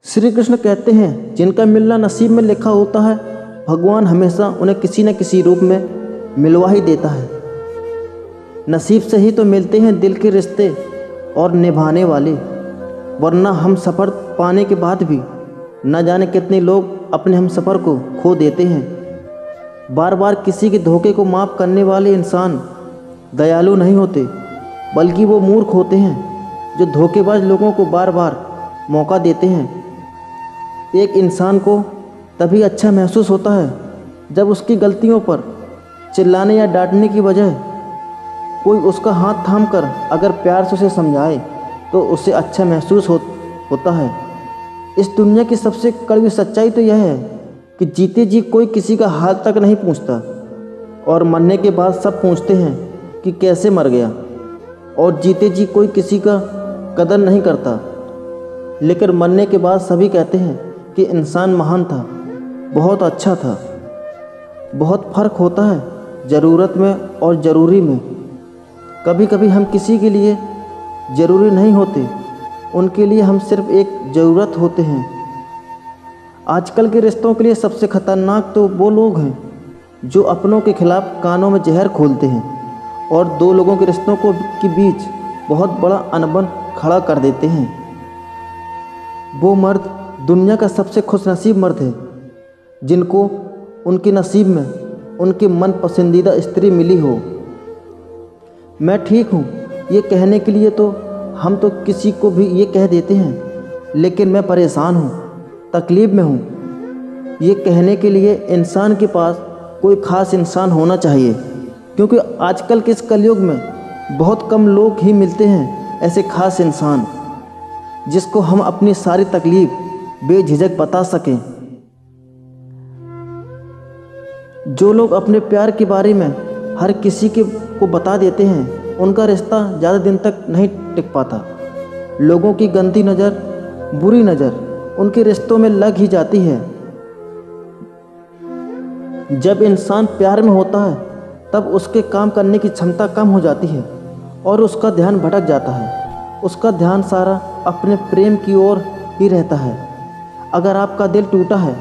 श्री कृष्ण कहते हैं, जिनका मिलना नसीब में लिखा होता है, भगवान हमेशा उन्हें किसी न किसी रूप में मिलवा ही देता है। नसीब से ही तो मिलते हैं दिल के रिश्ते और निभाने वाले, वरना हम सफ़र पाने के बाद भी न जाने कितने लोग अपने हम सफ़र को खो देते हैं। बार बार किसी के धोखे को माफ़ करने वाले इंसान दयालु नहीं होते, बल्कि वो मूर्ख होते हैं जो धोखेबाज लोगों को बार बार मौका देते हैं। एक इंसान को तभी अच्छा महसूस होता है जब उसकी गलतियों पर चिल्लाने या डांटने की बजाय कोई उसका हाथ थाम कर अगर प्यार से उसे समझाए तो उसे अच्छा महसूस होता है। इस दुनिया की सबसे कड़वी सच्चाई तो यह है कि जीते जी कोई किसी का हाल तक नहीं पूछता, और मरने के बाद सब पूछते हैं कि कैसे मर गया। और जीते जी कोई किसी का कदर नहीं करता, लेकिन मरने के बाद सभी कहते हैं कि इंसान महान था, बहुत अच्छा था। बहुत फ़र्क होता है ज़रूरत में और ज़रूरी में। कभी कभी हम किसी के लिए ज़रूरी नहीं होते, उनके लिए हम सिर्फ एक ज़रूरत होते हैं। आजकल के रिश्तों के लिए सबसे ख़तरनाक तो वो लोग हैं जो अपनों के खिलाफ कानों में जहर खोलते हैं और दो लोगों के रिश्तों के बीच बहुत बड़ा अनबन खड़ा कर देते हैं। वो मर्द दुनिया का सबसे खुशनसीब मर्द है जिनको उनके नसीब में उनकी मन पसंदीदा स्त्री मिली हो। मैं ठीक हूँ ये कहने के लिए तो हम तो किसी को भी ये कह देते हैं, लेकिन मैं परेशान हूँ, तकलीफ़ में हूँ ये कहने के लिए इंसान के पास कोई ख़ास इंसान होना चाहिए, क्योंकि आजकल के इस कलयुग में बहुत कम लोग ही मिलते हैं ऐसे ख़ास इंसान जिसको हम अपनी सारी तकलीफ़ बेझिझक बता सकें। जो लोग अपने प्यार के बारे में हर किसी को बता देते हैं, उनका रिश्ता ज़्यादा दिन तक नहीं टिक पाता। लोगों की गंदी नज़र, बुरी नज़र उनके रिश्तों में लग ही जाती है। जब इंसान प्यार में होता है तब उसके काम करने की क्षमता कम हो जाती है और उसका ध्यान भटक जाता है। उसका ध्यान सारा अपने प्रेम की ओर ही रहता है। अगर आपका दिल टूटा है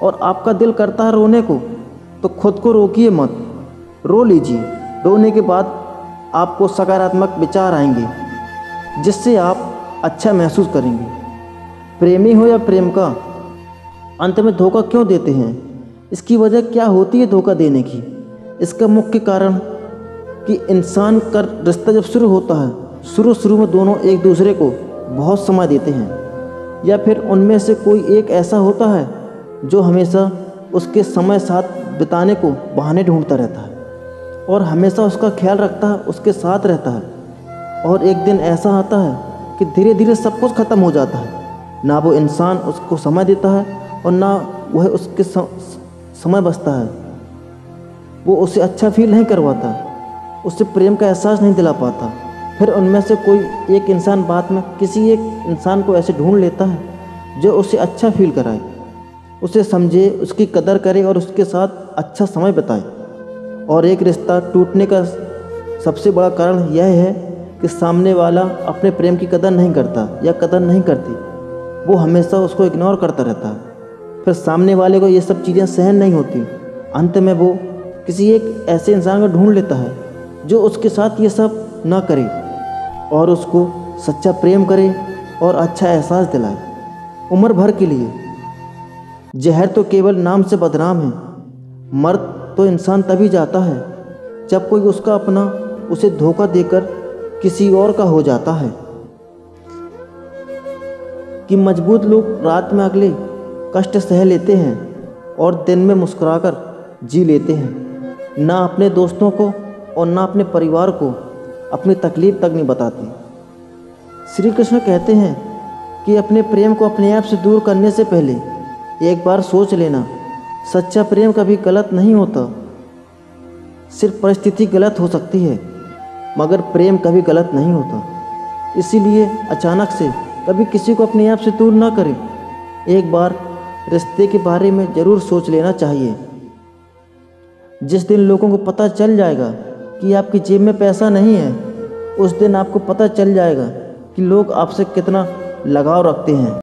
और आपका दिल करता है रोने को, तो खुद को रोकिए मत, रो लीजिए। रोने के बाद आपको सकारात्मक विचार आएंगे जिससे आप अच्छा महसूस करेंगे। प्रेमी हो या प्रेम का, अंत में धोखा क्यों देते हैं? इसकी वजह क्या होती है धोखा देने की? इसका मुख्य कारण कि इंसान का रिश्ता जब शुरू होता है, शुरू में दोनों एक दूसरे को बहुत समय देते हैं, या फिर उनमें से कोई एक ऐसा होता है जो हमेशा उसके समय साथ बिताने को बहाने ढूंढता रहता है और हमेशा उसका ख्याल रखता है, उसके साथ रहता है। और एक दिन ऐसा आता है कि धीरे धीरे सब कुछ ख़त्म हो जाता है। ना वो इंसान उसको समय देता है और ना वह उसके समय बचता है। वो उसे अच्छा फील नहीं करवाता, उससे प्रेम का एहसास नहीं दिला पाता। फिर उनमें से कोई एक इंसान बाद में किसी एक इंसान को ऐसे ढूंढ लेता है जो उसे अच्छा फील कराए, उसे समझे, उसकी कदर करे और उसके साथ अच्छा समय बिताए। और एक रिश्ता टूटने का सबसे बड़ा कारण यह है कि सामने वाला अपने प्रेम की कदर नहीं करता या कदर नहीं करती, वो हमेशा उसको इग्नोर करता रहता है। फिर सामने वाले को ये सब चीज़ें सहन नहीं होती। अंत में वो किसी एक ऐसे इंसान को ढूंढ लेता है जो उसके साथ ये सब ना करे और उसको सच्चा प्रेम करे और अच्छा एहसास दिलाए उम्र भर के लिए। जहर तो केवल नाम से बदनाम है। मर्द तो इंसान तभी जाता है जब कोई उसका अपना उसे धोखा देकर किसी और का हो जाता है। कि मजबूत लोग रात में अगले कष्ट सह लेते हैं और दिन में मुस्कुराकर जी लेते हैं। ना अपने दोस्तों को और ना अपने परिवार को अपनी तकलीफ़ तक नहीं बताते। श्री कृष्ण कहते हैं कि अपने प्रेम को अपने आप से दूर करने से पहले एक बार सोच लेना। सच्चा प्रेम कभी गलत नहीं होता, सिर्फ परिस्थिति गलत हो सकती है, मगर प्रेम कभी गलत नहीं होता। इसीलिए अचानक से कभी किसी को अपने आप से दूर ना करें। एक बार रिश्ते के बारे में ज़रूर सोच लेना चाहिए। जिस दिन लोगों को पता चल जाएगा कि आपकी जेब में पैसा नहीं है, उस दिन आपको पता चल जाएगा कि लोग आपसे कितना लगाव रखते हैं।